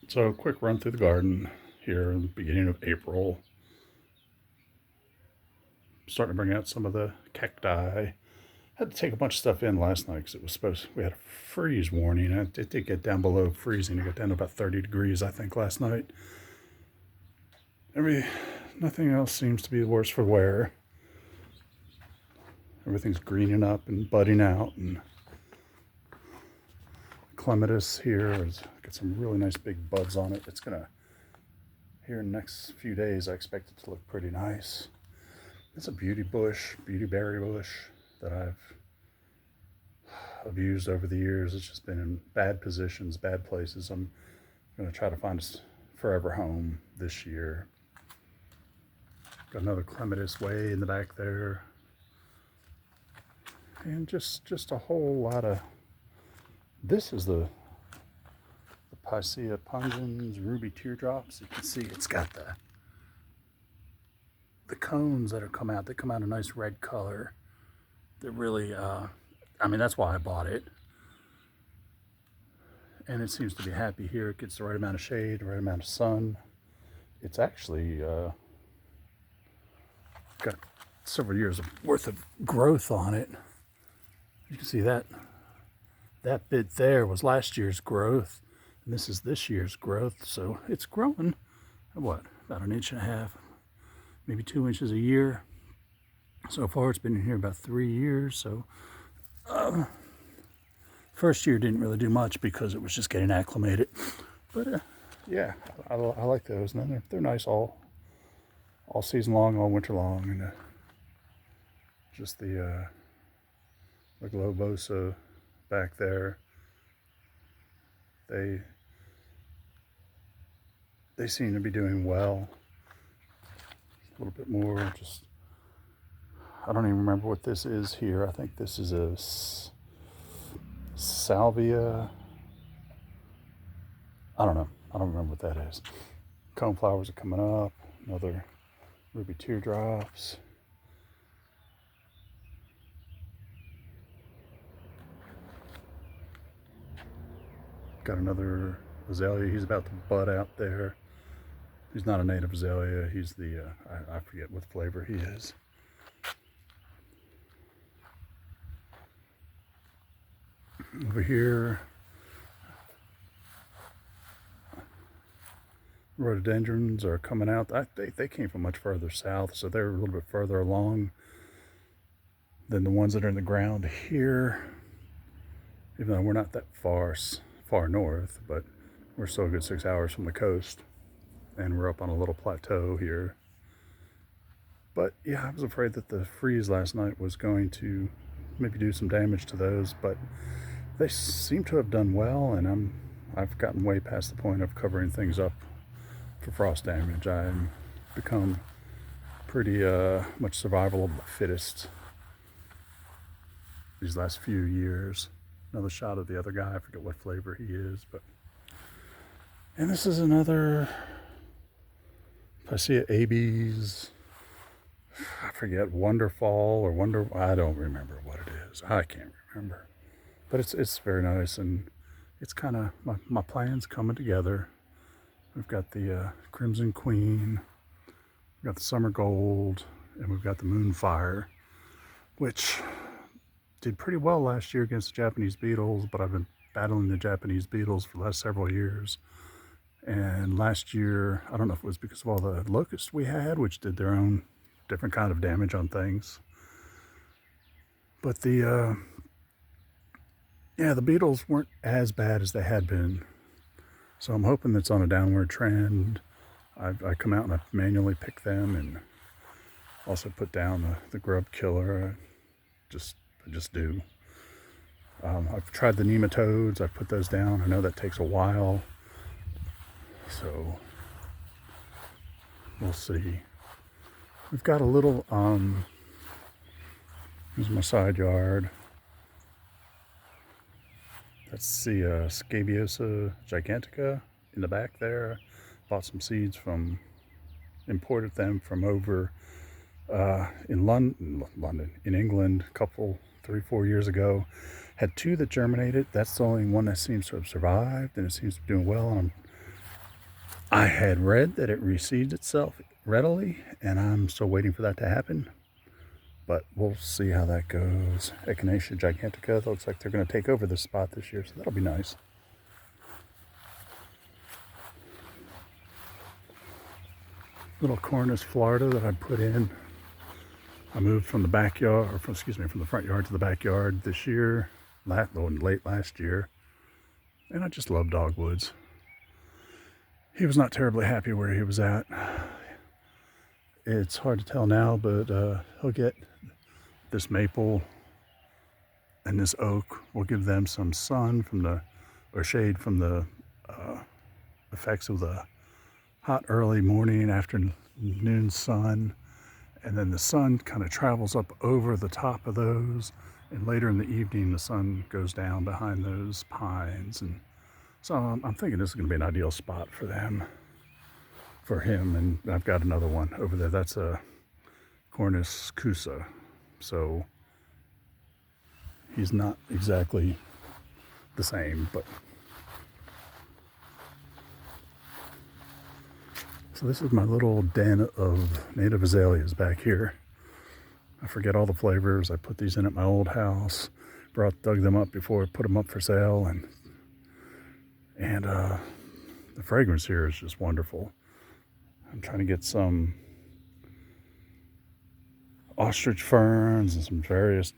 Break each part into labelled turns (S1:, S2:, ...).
S1: So, quick run through the garden here in the beginning of April. Starting to bring out some of the cacti. Had to take a bunch of stuff in last night because it was we had a freeze warning. It did get down below freezing. It got down to about 30 degrees, I think, last night. Nothing else seems to be worse for wear. Everything's greening up and budding out, and clematis here has got some really nice big buds on it. It's gonna here in the next few days. I expect it to look pretty nice. It's a beauty berry bush that I've abused over the years. It's just been in bad positions, bad places. I'm going to try to find a forever home this year. Got another clematis way in the back there. And just a whole lot of, this is the Picea pungens ruby teardrops. You can see it's got the cones that come out. They come out a nice red color. They're really, that's why I bought it. And it seems to be happy here. It gets the right amount of shade, the right amount of sun. It's actually got several years worth of growth on it. You can see that bit there was last year's growth, and this is this year's growth. So it's growing, about an inch and a half, maybe 2 inches a year. So far, it's been in here about 3 years. So first year didn't really do much because it was just getting acclimated. But yeah, I like those, and they're nice all season long, all winter long, and just the globosa back there. They seem to be doing well. A little bit more, just I don't even remember what this is here. I think this is a salvia. I don't know. I don't remember what that is. Cone flowers are coming up. Another ruby teardrops. Got another azalea. He's about to bud out there. He's not a native azalea. He's the, I forget what flavor he is. Over here, rhododendrons are coming out. They came from much further south, so they're a little bit further along than the ones that are in the ground here. Even though we're not that far north, but we're still a good 6 hours from the coast, and we're up on a little plateau here. But yeah, I was afraid that the freeze last night was going to maybe do some damage to those, but they seem to have done well, and I've gotten way past the point of covering things up for frost damage. I've become pretty much survival of the fittest these last few years. Another shot of the other guy. I forget what flavor he is, but and this is another Picea abies. I forget, Wonderfall or Wonder. I don't remember what it is. I can't remember. But it's very nice, and it's kind of my plans coming together. We've got the Crimson Queen, we've got the Summer Gold, and we've got the Moonfire, which did pretty well last year against the Japanese beetles, but I've been battling the Japanese beetles for the last several years. And last year, I don't know if it was because of all the locusts we had, which did their own different kind of damage on things. But the beetles weren't as bad as they had been. So I'm hoping that's on a downward trend. I come out and I manually pick them, and also put down the grub killer. I just do. I've tried the nematodes. I've put those down. I know that takes a while. So we'll see. We've got a little, here's my side yard. That's the Scabiosa gigantica in the back there. Bought some seeds imported them from over in London, in England, a couple, 3-4 years ago. Had 2 that germinated. That's the only one that seems to have survived, and it seems to be doing well. And I had read that it reseeds itself readily, and I'm still waiting for that to happen. But we'll see how that goes. Echinacea gigantica looks like they're going to take over this spot this year, so that'll be nice. Little Cornus Florida that I put in. I moved from the backyard, or from the front yard to the backyard this year, late last year, and I just love dogwoods. He was not terribly happy where he was at. It's hard to tell now, but he'll get this maple and this oak. Will give them some sun or shade from the effects of the hot early morning, afternoon sun. And then the sun kind of travels up over the top of those. And later in the evening, the sun goes down behind those pines. And so I'm thinking this is going to be an ideal spot for him. And I've got another one over there. That's a Cornus Cusa. So he's not exactly the same, but. So this is my little den of native azaleas back here. I forget all the flavors. I put these in at my old house. Dug them up before I put them up for sale, and the fragrance here is just wonderful. I'm trying to get some ostrich ferns and some various.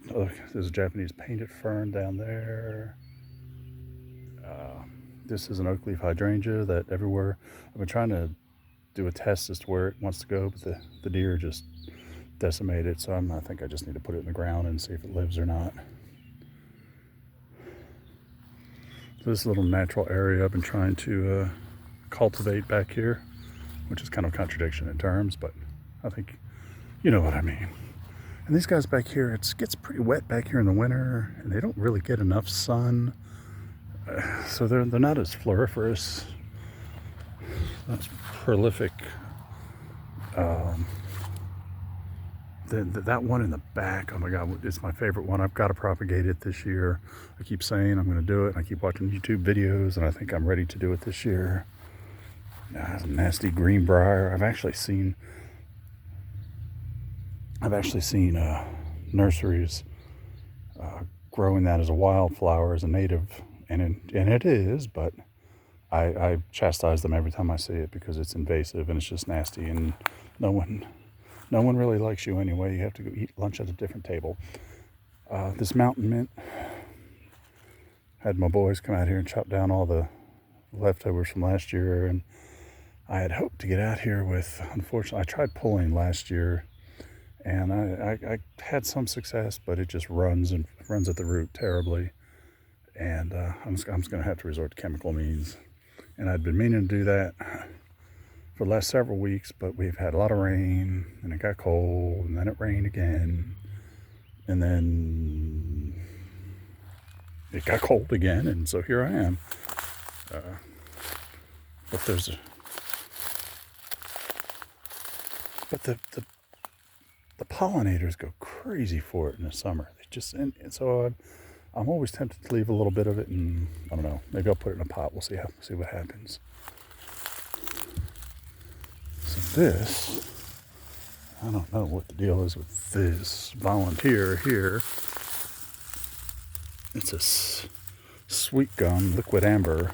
S1: There's a Japanese painted fern down there. This is an oak leaf hydrangea that everywhere. I've been trying to do a test as to where it wants to go, but the deer just decimate it, so I think I just need to put it in the ground and see if it lives or not. So this little natural area I've been trying to cultivate back here, which is kind of a contradiction in terms, but I think you know what I mean. And these guys back here, it gets pretty wet back here in the winter, and they don't really get enough sun, so they're not as floriferous, not as prolific. That one in the back, oh my God, it's my favorite one. I've got to propagate it this year. I keep saying I'm going to do it. I keep watching YouTube videos, and I think I'm ready to do it this year. Nasty greenbrier. I've actually seen nurseries growing that as a wildflower, as a native, and it is, but I chastise them every time I see it because it's invasive and it's just nasty, and no one really likes you anyway. You have to go eat lunch at a different table. This mountain mint, had my boys come out here and chop down all the leftovers from last year, and I had hoped to get out here with, unfortunately, I tried pulling last year, and I had some success, but it just runs at the root terribly, and I'm just going to have to resort to chemical means. And I'd been meaning to do that for the last several weeks, but we've had a lot of rain, and it got cold, and then it rained again, and then it got cold again, and so here I am. But the pollinators go crazy for it in the summer. They just, and so I'm always tempted to leave a little bit of it, and I don't know, maybe I'll put it in a pot. We'll see what happens. So this, I don't know what the deal is with this volunteer here. It's a sweet gum, liquid amber.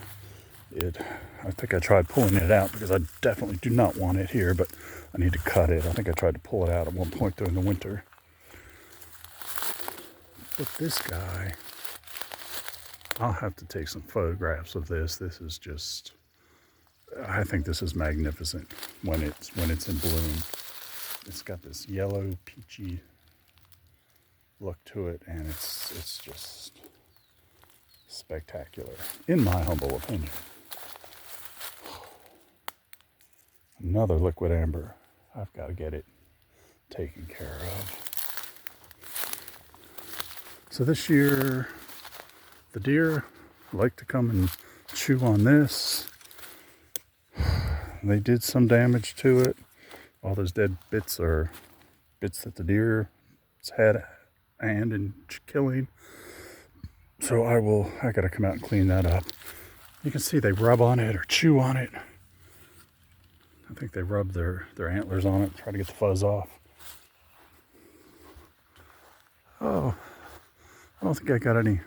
S1: I think I tried pulling it out because I definitely do not want it here, but I need to cut it. I think I tried to pull it out at one point during the winter. But this guy, I'll have to take some photographs of this. This is just, I think this is magnificent when it's in bloom. It's got this yellow peachy look to it, and it's just spectacular, in my humble opinion. Another liquid amber. I've got to get it taken care of. So this year, the deer like to come and chew on this. They did some damage to it. All those dead bits are bits that the deer had a hand in killing. So I gotta come out and clean that up. You can see they rub on it or chew on it. I think they rub their antlers on it, try to get the fuzz off. Oh, I don't think I got any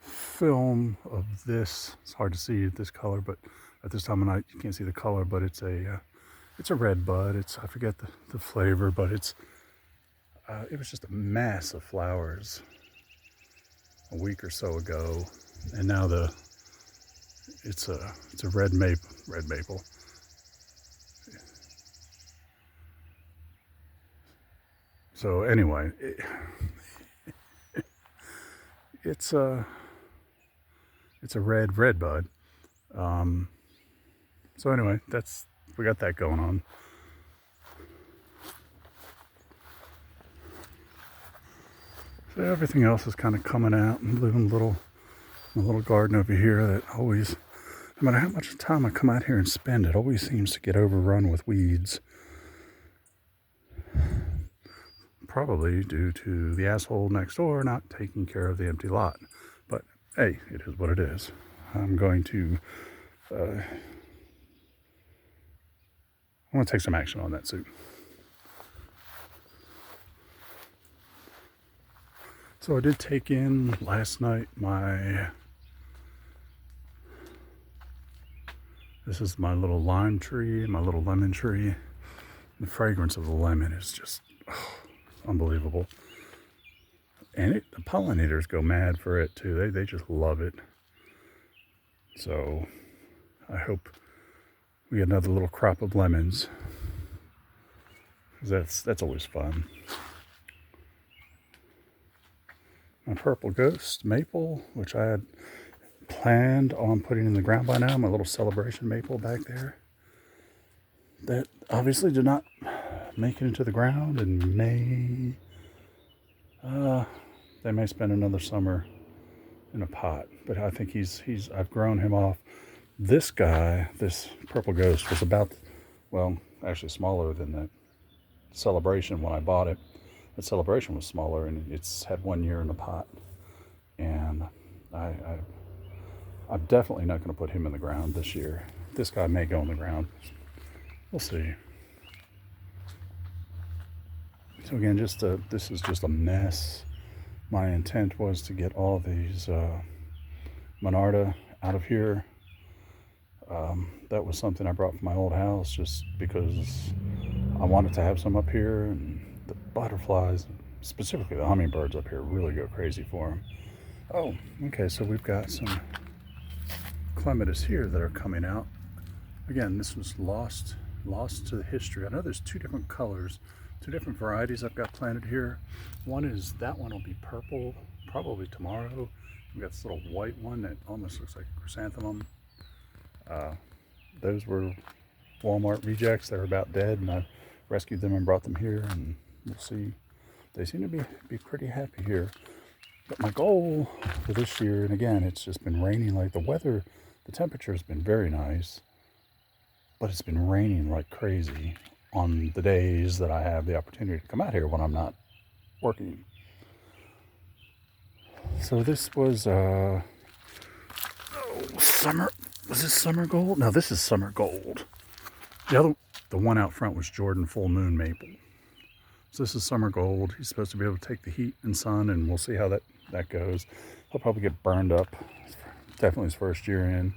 S1: film of this. It's hard to see this color, but at this time of night you can't see the color. But it's a red bud. I forget the flavor, but it was just a mass of flowers a week or so ago, and now it's a red maple. So anyway, it's a red bud. So anyway, we got that going on. So everything else is kind of coming out and living a little garden over here that always, no matter how much time I come out here and spend, it always seems to get overrun with weeds. Probably due to the asshole next door not taking care of the empty lot. But hey, it is what it is. I'm going to I want to take some action on that suit. So I did take in last night this is my little lime tree, my little lemon tree. The fragrance of the lemon is just unbelievable. And the pollinators go mad for it too. They just love it. So I hope we get another little crop of lemons, because that's always fun. My purple ghost maple, which I had planned on putting in the ground by now, my little celebration maple back there, that obviously did not make it into the ground, and they may spend another summer in a pot. But I think I've grown him off. This guy, this purple ghost, was actually smaller than that celebration when I bought it. The celebration was smaller, and it's had 1 year in the pot. And I'm definitely not going to put him in the ground this year. This guy may go in the ground. We'll see. So again, this is just a mess. My intent was to get all these Monarda out of here. That was something I brought from my old house just because I wanted to have some up here, and the butterflies, specifically the hummingbirds up here, really go crazy for them. Oh, okay, so we've got some clematis here that are coming out. Again, this was lost to the history. I know there's two different colors, two different varieties I've got planted here. That one will be purple probably tomorrow. We've got this little white one that almost looks like a chrysanthemum. Those were Walmart rejects. They were about dead, and I rescued them and brought them here, and we'll see. They seem to be pretty happy here. But my goal for this year, and again, it's just been raining. Like the temperature has been very nice, but it's been raining like crazy on the days that I have the opportunity to come out here when I'm not working. So this was summer. Was this summer gold? No, this is summer gold. The one out front was Jordan Full Moon Maple. So this is summer gold. He's supposed to be able to take the heat and sun, and we'll see how that goes. He'll probably get burned up. Definitely his first year in.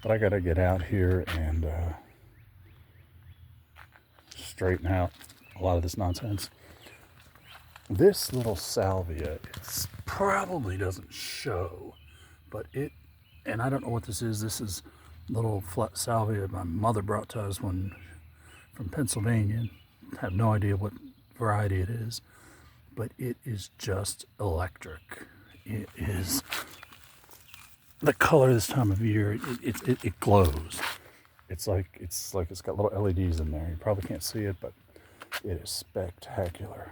S1: But I got to get out here and straighten out a lot of this nonsense. This little salvia, it probably doesn't show, but and I don't know what this is. This is little flat salvia my mother brought to us from Pennsylvania. I have no idea what variety it is, but it is just electric. It is the color this time of year. It glows. It's like it's got little LEDs in there. You probably can't see it, but it is spectacular.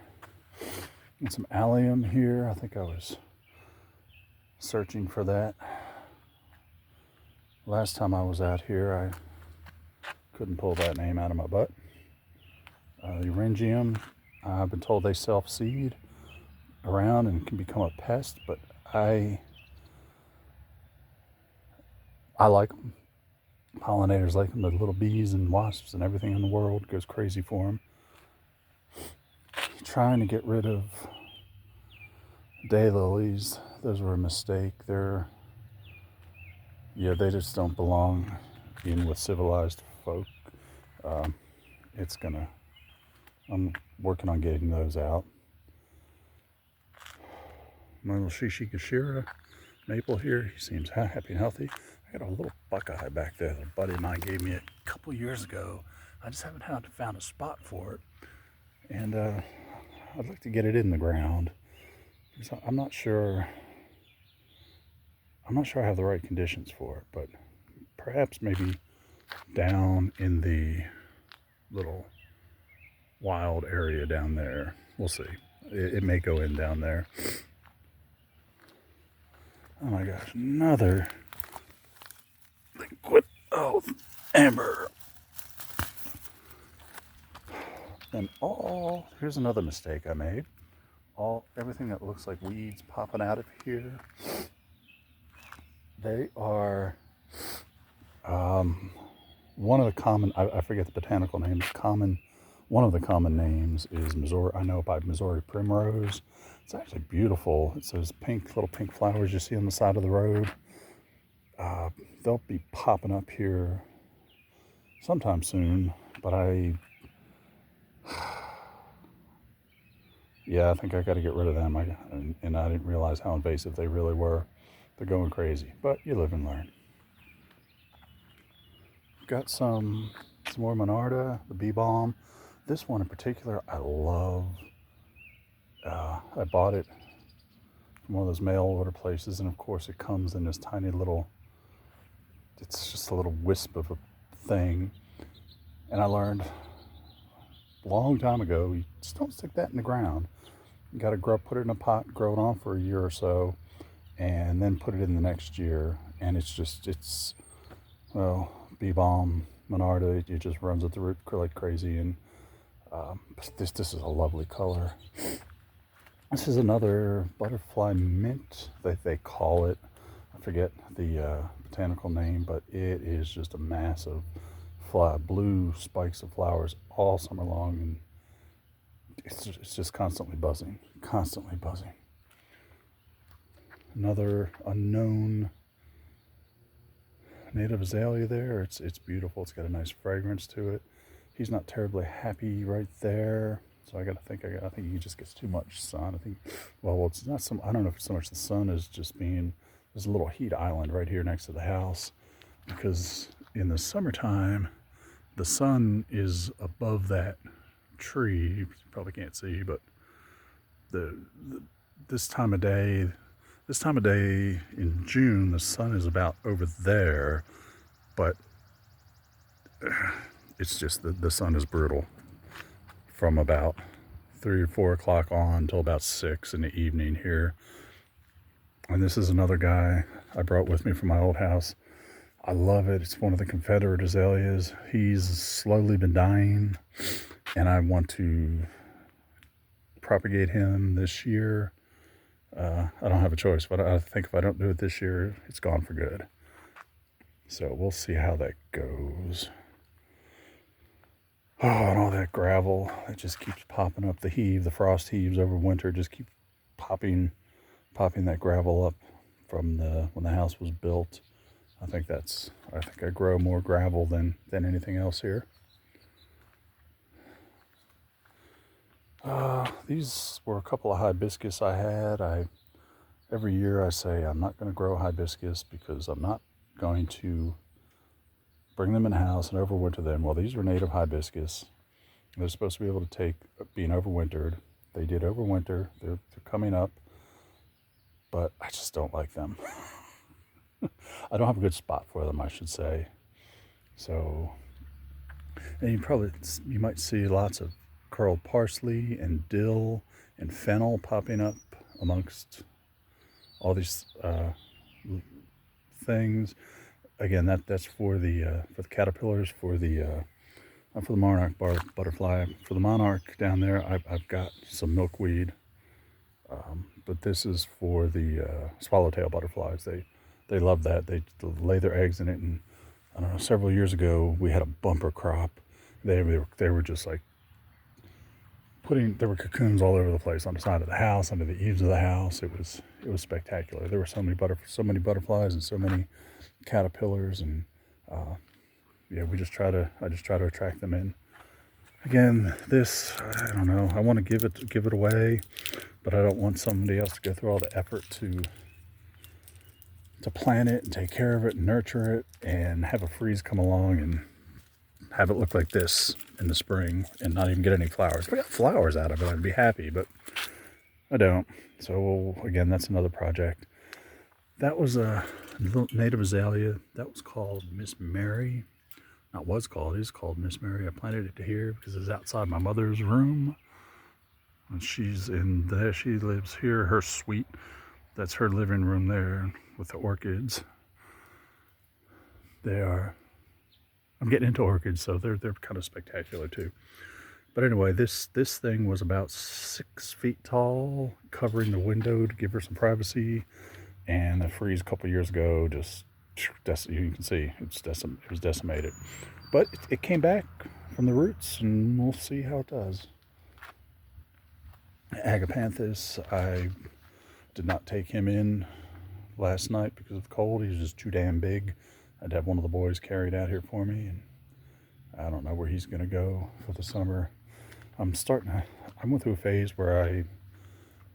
S1: And some allium here. I think I was searching for that last time I was out here. I couldn't pull that name out of my butt. The Eryngium, I've been told they self-seed around and can become a pest, but I like them. pollinators like them, the little bees and wasps and everything in the world goes crazy for them. Trying to get rid of daylilies, those were a mistake. They just don't belong in with civilized folk. It's gonna, I'm working on getting those out. My little Shishikashira maple here, he seems happy and healthy. I got a little buckeye back there that a buddy of mine gave me a couple years ago. I just haven't found a spot for it. And I'd like to get it in the ground. I'm not sure I have the right conditions for it, but perhaps maybe down in the little wild area down there. We'll see. It may go in down there. Oh my gosh, another liquid. Oh, amber. And here's another mistake I made. Everything that looks like weeds popping out of here, they are one of the common, I forget the botanical name, one of the common names is Missouri, I know by Missouri primrose. It's actually beautiful. It's those little pink flowers you see on the side of the road. They'll be popping up here sometime soon, but I think I got to get rid of them. And I didn't realize how invasive they really were. They're going crazy, but you live and learn. Got some more Monarda, the bee balm. This one in particular, I love. I bought it from one of those mail order places, and of course it comes in this tiny little, it's just a little wisp of a thing. And I learned a long time ago, you just don't stick that in the ground. You got to put it in a pot, grow it on for a year or so, and then put it in the next year. And bee balm, Monarda, it just runs at the root like crazy. And this is a lovely color. This is another butterfly mint, they call it. I forget the botanical name, but it is just a massive blue spikes of flowers all summer long, and it's just constantly buzzing. Another unknown native azalea there. It's beautiful. It's got a nice fragrance to it. He's not terribly happy right there, so I think he just gets too much sun. It's not I don't know if it's so much the sun as just being, there's a little heat island right here next to the house, because in the summertime the sun is above that tree. You probably can't see, but this time of day in June, the sun is about over there, but it's just the sun is brutal from about 3 or 4 o'clock on until about 6 in the evening here. And this is another guy I brought with me from my old house. I love it. It's one of the Confederate azaleas. He's slowly been dying, and I want to propagate him this year. I don't have a choice, but I think if I don't do it this year, it's gone for good. So we'll see how that goes. Oh, and all that gravel that just keeps popping up. The frost heaves over winter just keep popping that gravel up from when the house was built. I think I grow more gravel than anything else here. These were a couple of hibiscus I had. Every year I say I'm not going to grow hibiscus because I'm not going to bring them in the house and overwinter them. Well, these were native hibiscus. They're supposed to be able to being overwintered. They did overwinter. They're coming up, but I just don't like them. I don't have a good spot for them, I should say. So, and you might see lots of curled parsley and dill and fennel popping up amongst all these things. Again, that's for the caterpillars, for the monarch butterfly. For the monarch down there, I've got some milkweed, but this is for the swallowtail butterflies. They love that. They lay their eggs in it, and I don't know, several years ago, we had a bumper crop. They were just like there were cocoons all over the place, on the side of the house, under the eaves of the house. It was spectacular. There were so many butterflies and so many caterpillars, and yeah, I just try to attract them in. Again, this, I don't know. I want to give it away, but I don't want somebody else to go through all the effort to plant it and take care of it and nurture it, and have a freeze come along and have it look like this in the spring and not even get any flowers. If I got flowers out of it, I'd be happy, but I don't. So again, that's another project. That was a little native azalea. That was called Miss Mary. Not was called, it is called Miss Mary. I planted it here because it's outside my mother's room. And she's in there, she lives here, her suite. That's her living room there with the orchids. I'm getting into orchids, so they're kind of spectacular too. But anyway, this thing was about 6 feet tall, covering the window to give her some privacy. And the freeze a couple years ago, just you can see it was decimated. But it came back from the roots, and we'll see how it does. Agapanthus, I did not take him in last night because of the cold. He was just too damn big. I'd have one of the boys carry it out here for me, and I don't know where he's going to go for the summer. I went through a phase where I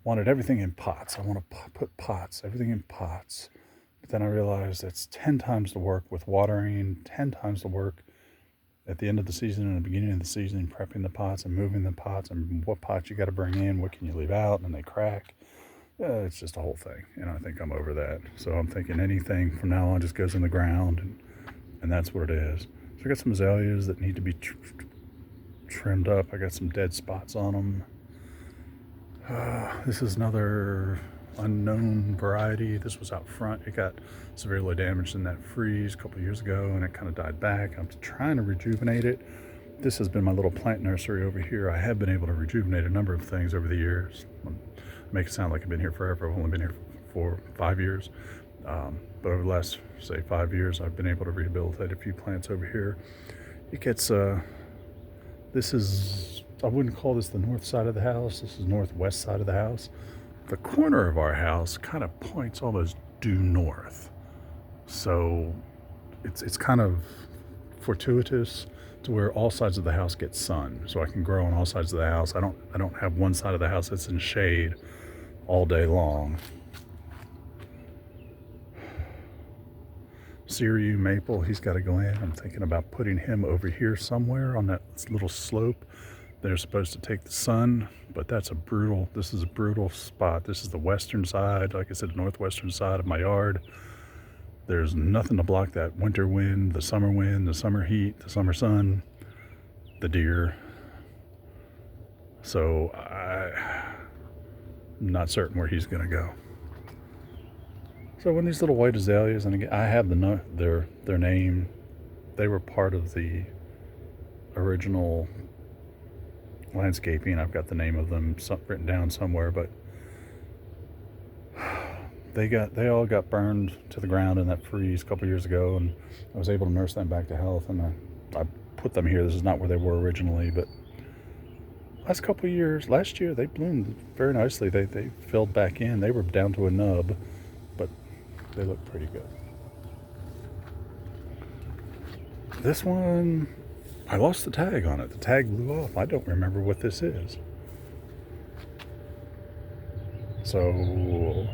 S1: wanted everything in pots. I want to put everything in pots. But then I realized that's 10 times the work with watering, 10 times the work at the end of the season and the beginning of the season, prepping the pots and moving the pots, and what pots you got to bring in, what can you leave out, and they crack. It's just a whole thing, and I think I'm over that. So I'm thinking anything from now on just goes in the ground, and that's what it is. So I got some azaleas that need to be trimmed up. I got some dead spots on them. This is another unknown variety. This was out front. It got severely damaged in that freeze a couple of years ago, and it kind of died back. I'm trying to rejuvenate it. This has been my little plant nursery over here. I have been able to rejuvenate a number of things over the years. Make it sound like I've been here forever. I've only been here for 5 years. But over the last, say, 5 years, I've been able to rehabilitate a few plants over here. It gets, this is, I wouldn't call this the north side of the house. This is northwest side of the house. The corner of our house kind of points almost due north. So it's kind of fortuitous to where all sides of the house get sun. So I can grow on all sides of the house. I don't have one side of the house that's in shade all day long. Siriu maple, he's got to go in. I'm thinking about putting him over here somewhere on that little slope. They're supposed to take the sun, but this is a brutal spot. This is the western side, like I said, the northwestern side of my yard. There's nothing to block that winter wind, the summer heat, the summer sun, the deer. So I'm not certain where he's going to go. So when these little white azaleas, and again, I have their name. They were part of the original landscaping. I've got the name of them written down somewhere, but they all got burned to the ground in that freeze a couple years ago, and I was able to nurse them back to health, and I put them here. This is not where they were originally, but last year they bloomed very nicely. They filled back in. They were down to a nub, but they look pretty good. This one, I lost the tag on it. The tag blew off. I don't remember what this is. So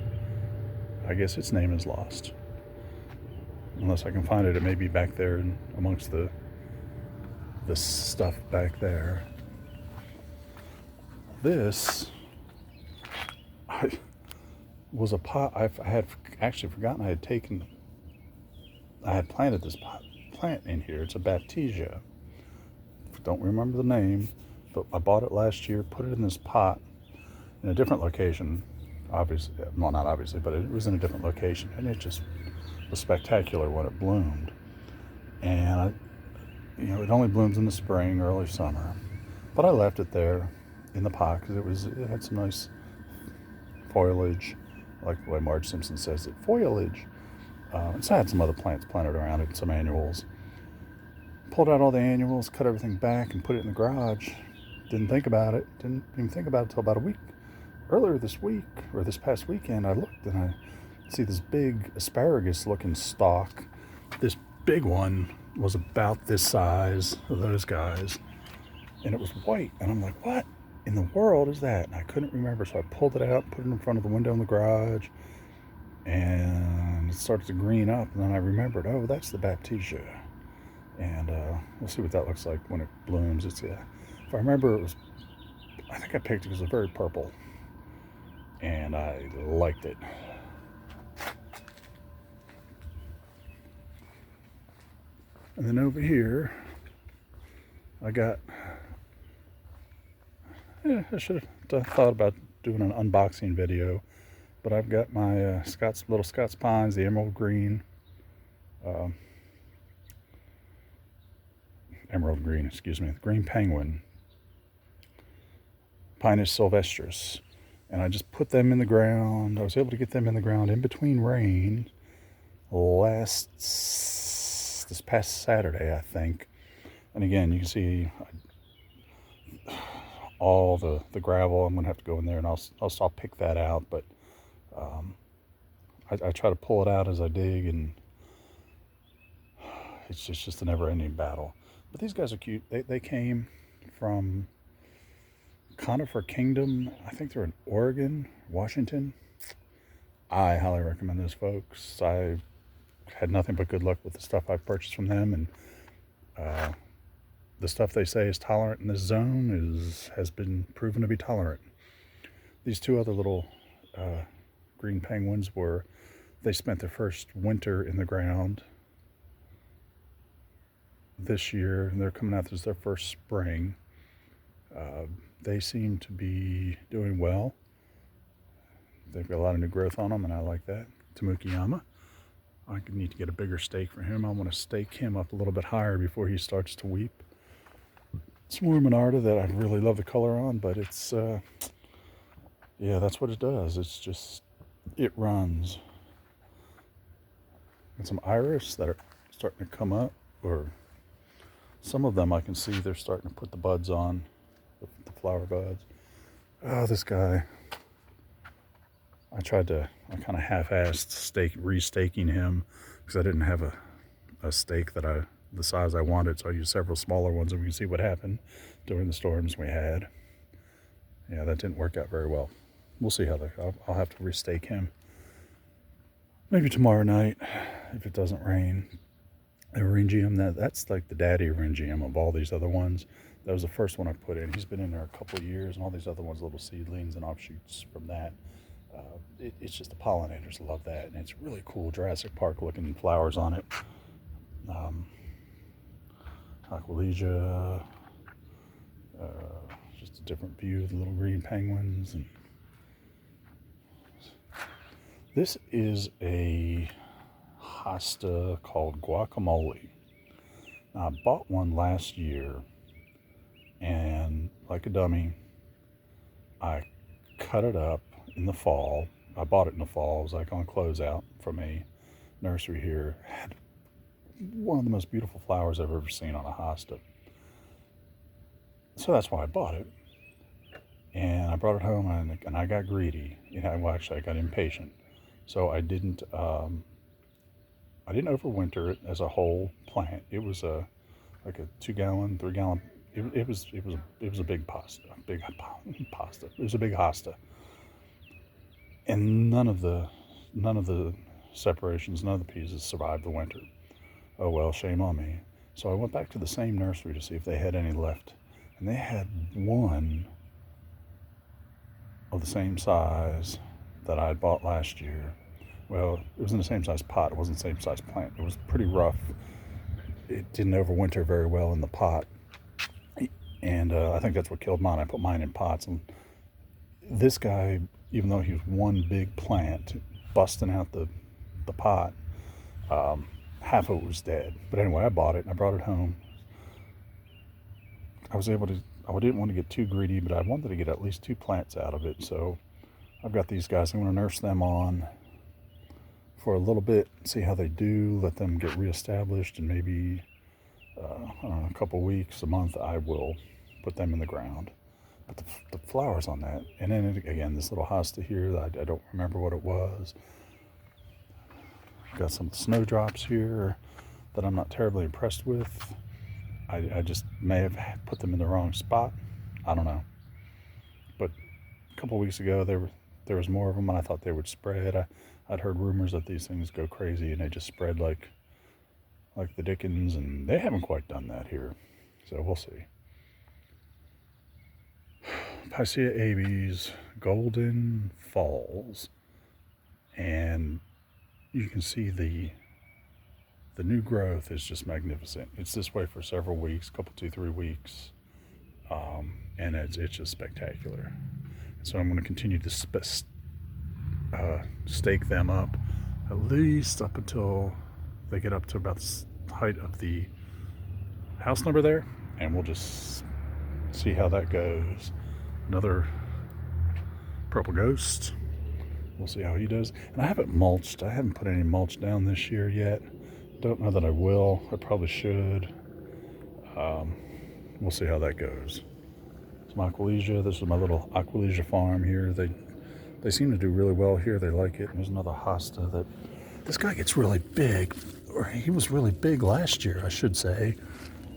S1: I guess its name is lost. Unless I can find it, it may be back there amongst the stuff back there. This was a pot. I had actually forgotten I had planted this plant in here. It's a Baptisia. Don't remember the name, but I bought it last year, put it in this pot in a different location. Obviously, well, not obviously, but it was in a different location, and it just was spectacular when it bloomed. And it only blooms in the spring, early summer, but I left it there in the pot because it had some nice foliage, like the way Marge Simpson says it, foliage. So I had some other plants planted around it, some annuals. Pulled out all the annuals, cut everything back, and put it in the garage. Didn't think about it. Didn't even think about it until about a week. Earlier this week, or this past weekend, I looked and I see this big asparagus-looking stalk. This big one was about this size of those guys, and it was white. And I'm like, what in the world is that? And I couldn't remember, so I pulled it out, put it in front of the window in the garage, and it started to green up. And then I remembered, oh, that's the Baptisia. And we'll see what that looks like when it blooms. It's if I remember, I think I picked it because it was very purple, and I liked it. And then over here, I got, I should have thought about doing an unboxing video, but I've got my little Scots Pines, the emerald green, the green penguin, Pinus sylvestris. And I just put them in the ground. I was able to get them in the ground in between rain this past Saturday, I think. And again, you can see all the gravel. I'm gonna have to go in there and I'll pick that out. But I try to pull it out as I dig, and it's just a never-ending battle. But these guys are cute. They came from Conifer Kingdom. I think they're in Oregon, Washington. I highly recommend those folks. I had nothing but good luck with the stuff I've purchased from them, and the stuff they say is tolerant in this zone has been proven to be tolerant. These two other little green penguins they spent their first winter in the ground this year, and they're coming out. This is their first spring. They seem to be doing well. They've got a lot of new growth on them, and I like that. Tamukiyama. I need to get a bigger stake for him. I want to stake him up a little bit higher before he starts to weep. It's more Monarda that I really love the color on, but it's, yeah, that's what it does. It's just, it runs. And some iris that are starting to come up, or some of them I can see they're starting to put the buds on, the flower buds. Oh, this guy. I kind of half-assed restaking him because I didn't have a stake the size I wanted, so I used several smaller ones, and we can see what happened during the storms we had. Yeah, that didn't work out very well. We'll see how I'll have to restake him. Maybe tomorrow night, if it doesn't rain. The Eryngium, that's like the daddy Eryngium of all these other ones. That was the first one I put in. He's been in there a couple of years, and all these other ones, little seedlings and offshoots from that. It's just the pollinators love that, and it's really cool Jurassic Park looking flowers on it. Aquilegia, just a different view of the little green penguins. And this is a hosta called Guacamole. Now, I bought one last year, and like a dummy, I cut it up in the fall. I bought it in the fall. It was like on closeout from a nursery here. It had one of the most beautiful flowers I've ever seen on a hosta. So that's why I bought it. And I brought it home, and I got greedy. Well, actually, I got impatient. So I didn't overwinter it as a whole plant. It was like a 2-gallon, 3-gallon. It was a big pasta. It was a big hosta. And none of the separations, none of the pieces survived the winter. Oh well, shame on me. So I went back to the same nursery to see if they had any left. And they had one of the same size that I had bought last year. Well, it was in the same size pot. It wasn't the same size plant. It was pretty rough. It didn't overwinter very well in the pot. And I think that's what killed mine. I put mine in pots. And this guy, even though he was one big plant, busting out the pot, half of it was dead. But anyway, I bought it and I brought it home. I didn't want to get too greedy, but I wanted to get at least 2 plants out of it. So I've got these guys. I'm going to nurse them on for a little bit, see how they do, let them get reestablished, and maybe I don't know, a couple weeks, a month, I will put them in the ground. But the flowers on that, and then again, this little hosta here, I don't remember what it was. Got some snowdrops here that I'm not terribly impressed with. I just may have put them in the wrong spot. I don't know. But a couple weeks ago, there was more of them, and I thought they would spread. I'd heard rumors that these things go crazy and they just spread like the Dickens, and they haven't quite done that here. So we'll see. Picea abies, Golden Falls, and you can see the new growth is just magnificent. It's this way for several weeks, couple 2-3 weeks, and it's just spectacular. So I'm going to continue to stake them up at least up until they get up to about the height of the house number there, and we'll just see how that goes. Another purple ghost. We'll see how he does. And I haven't mulched. I haven't put any mulch down this year yet. Don't know that I will. I probably should. We'll see how that goes. Some Aquilegia. This is my little Aquilegia farm here. They seem to do really well here. They like it. And there's another hosta that this guy gets really big. Or he was really big last year, I should say.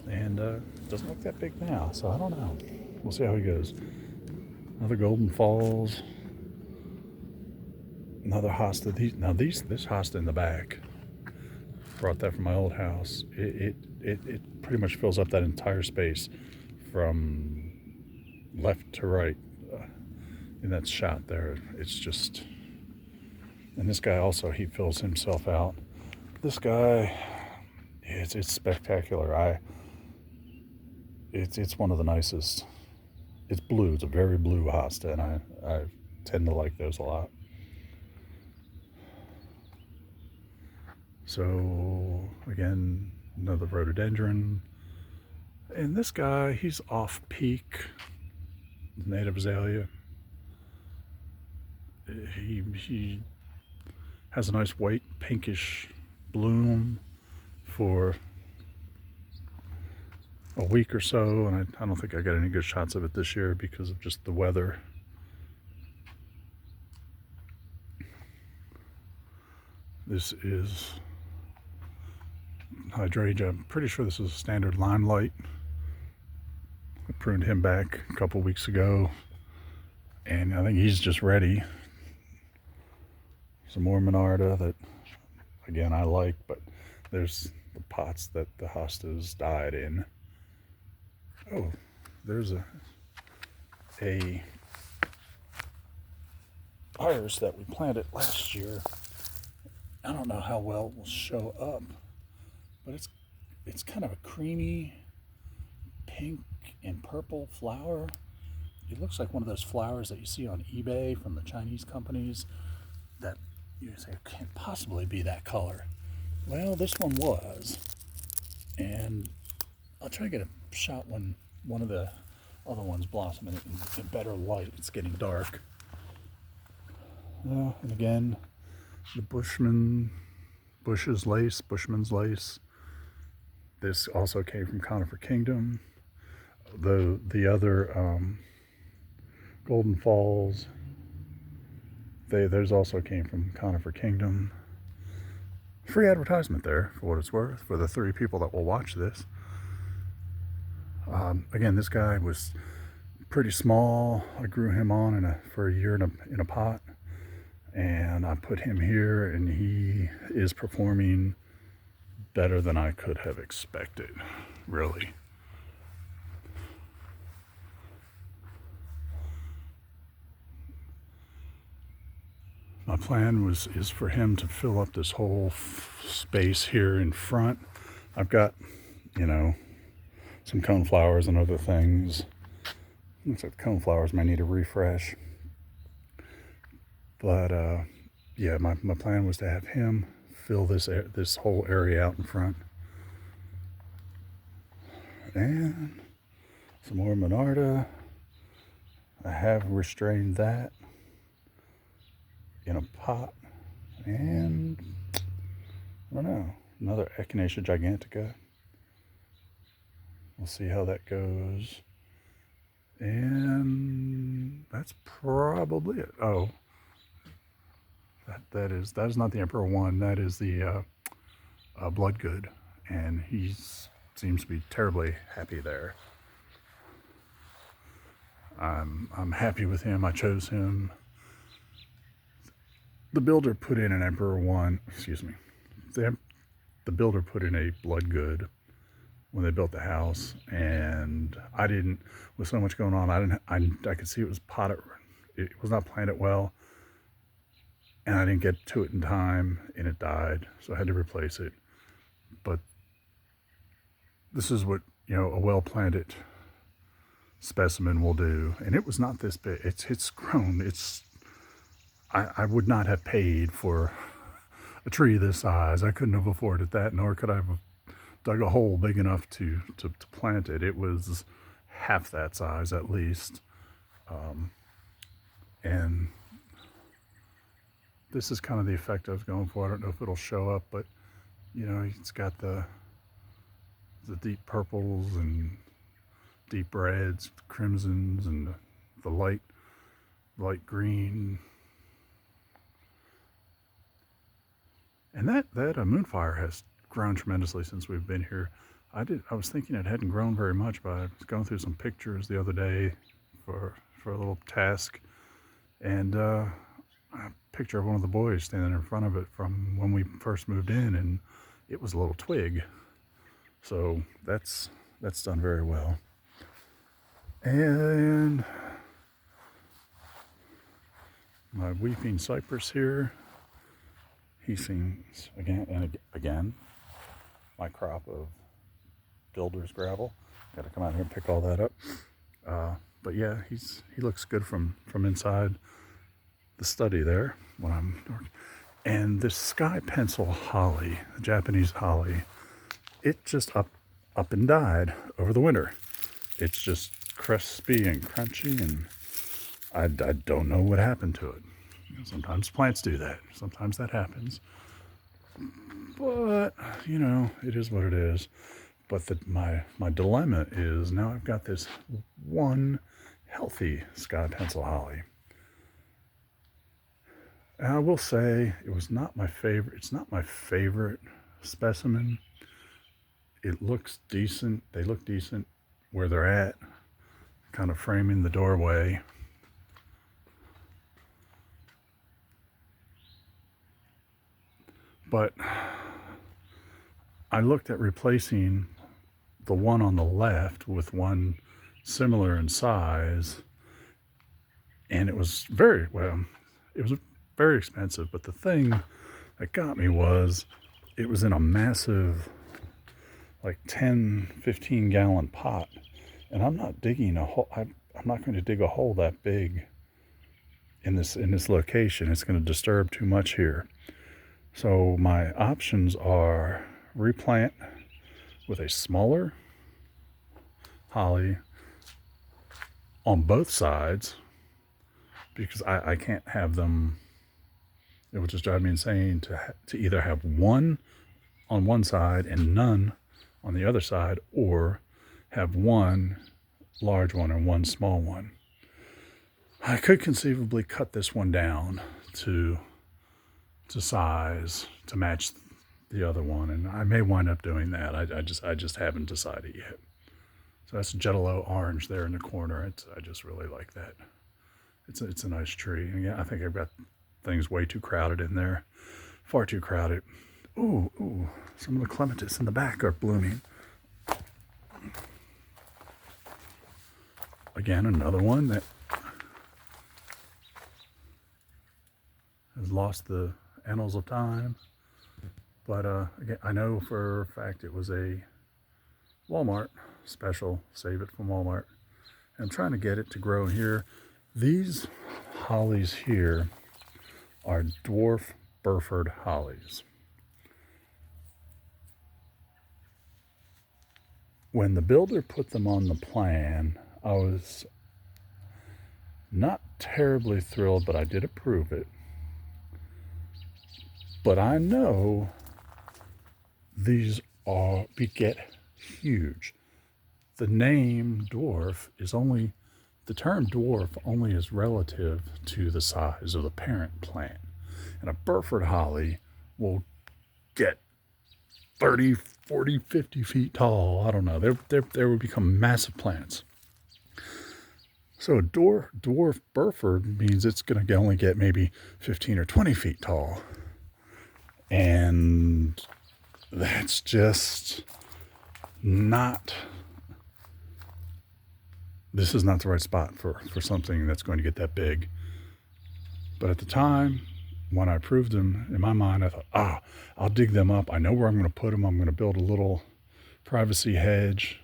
S1: And doesn't look that big now. So I don't know. We'll see how he goes. Another Golden Falls. Another hosta. This hosta in the back. Brought that from my old house. It pretty much fills up that entire space from left to right in that shot there. It's just, and this guy also, he fills himself out. This guy, it's spectacular. It's one of the nicest. It's blue. It's a very blue hosta, and I tend to like those a lot. So again, another rhododendron. And this guy, he's off peak. Native azalea. He has a nice white pinkish bloom for a week or so, and I don't think I got any good shots of it this year because of just the weather. This is hydrangea. I'm pretty sure this is a standard limelight. I pruned him back a couple weeks ago, and I think he's just ready. Some more Monarda that, again, I like, but there's the pots that the hostas died in. Oh, there's a iris that we planted last year. I don't know how well it will show up, but it's kind of a creamy pink and purple flower. It looks like one of those flowers that you see on eBay from the Chinese companies that you say can't possibly be that color. Well, this one was, and I'll try to get a shot when one of the other ones blossom in better light. It's getting dark. And again, the Bushman's lace. This also came from Conifer Kingdom. The other Golden Falls, those also came from Conifer Kingdom. Free advertisement there, for what it's worth, for the 3 people that will watch this. Again, this guy was pretty small. I grew him on for a year in a pot, and I put him here, and he is performing better than I could have expected, really. My plan is for him to fill up this whole space here in front. I've got, some coneflowers and other things. Looks like the coneflowers may need a refresh. But yeah, my plan was to have him fill this whole area out in front. And some more Monarda. I have restrained that in a pot, and I don't know, another Echinacea gigantica. We'll see how that goes. And that's probably it. Oh, that is not the Emperor One. That is the Bloodgood, and he seems to be terribly happy there. I'm happy with him. I chose him. The builder put in an Emperor One. Excuse me. The builder put in a Bloodgood when they built the house, and I didn't. With so much going on, I could see it was potted. It was not planted well, and I didn't get to it in time, and it died, so I had to replace it. But this is what, a well-planted specimen will do, and it was not this big. It's grown. I would not have paid for a tree this size. I couldn't have afforded that, nor could I have dug a hole big enough to plant it. It was half that size at least. And this is kind of the effect I was going for. I don't know if it'll show up, but it's got the deep purples and deep reds, crimsons, and the light green. And that moonfire has grown tremendously since we've been here. I was thinking it hadn't grown very much, but I was going through some pictures the other day for a little task, and a picture of one of the boys standing in front of it from when we first moved in, and it was a little twig. So that's done very well. And my weeping cypress here, he seems again my crop of builder's gravel. Got to come out here and pick all that up. But yeah, he looks good from inside the study there when I'm. And this sky pencil holly, the Japanese holly, it just up and died over the winter. It's just crispy and crunchy, and I don't know what happened to it. Sometimes plants do that. Sometimes that happens. But, it is what it is. But my dilemma is now I've got this one healthy sky pencil holly. And I will say it was not my favorite. It's not my favorite specimen. It looks decent. They look decent where they're at, kind of framing the doorway. But I looked at replacing the one on the left with one similar in size, and it was very expensive. But the thing that got me was it was in a massive, like 10-15 gallon pot, and I'm not digging a hole. I'm not going to dig a hole that big in this location. It's going to disturb too much here. So my options are replant with a smaller holly on both sides, because I can't have them. It would just drive me insane to either have one on one side and none on the other side, or have one large one and one small one. I could conceivably cut this one down to size to match the other one, and I may wind up doing that. I just haven't decided yet. So that's Jello orange there in the corner. I just really like that. It's a nice tree. And yeah, I think I've got things way too crowded in there, far too crowded. Ooh, some of the clematis in the back are blooming. Again, another one that has lost the annals of time. But again, I know for a fact it was a Walmart special. Save it from Walmart. And I'm trying to get it to grow here. These hollies here are dwarf Burford hollies. When the builder put them on the plan, I was not terribly thrilled, but I did approve it. But I know these get huge. the name dwarf is only, the term dwarf only is relative to the size of the parent plant. And a Burford holly will get 30, 40, 50 feet tall. I don't know. They will become massive plants. So a dwarf Burford means it's going to only get maybe 15 or 20 feet tall. And that's just not, this is not the right spot for something that's going to get that big. But at the time, when I proved them, in my mind, I thought, I'll dig them up. I know where I'm going to put them. I'm going to build a little privacy hedge,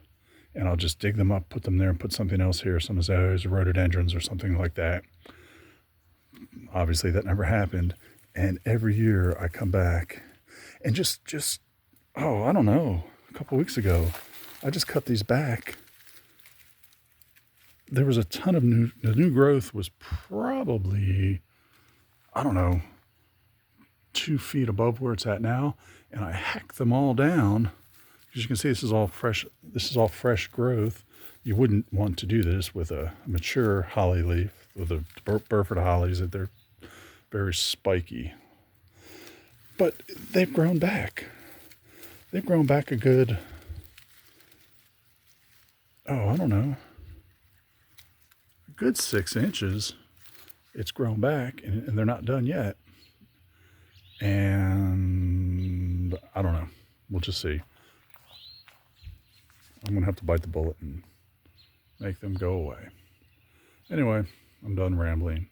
S1: and I'll just dig them up, put them there, and put something else here, some azaleas or rhododendrons or something like that. Obviously, that never happened. And every year I come back and just I don't know, a couple weeks ago, I just cut these back. There was a ton of the new growth was probably, I don't know, 2 feet above where it's at now. And I hacked them all down. As you can see, this is all fresh growth. You wouldn't want to do this with a mature holly leaf, with the Burford hollies, that they're very spiky. But they've grown back. They've grown back a good, I don't know, a good 6 inches. It's grown back, and they're not done yet. And I don't know. We'll just see. I'm going to have to bite the bullet and make them go away. Anyway, I'm done rambling.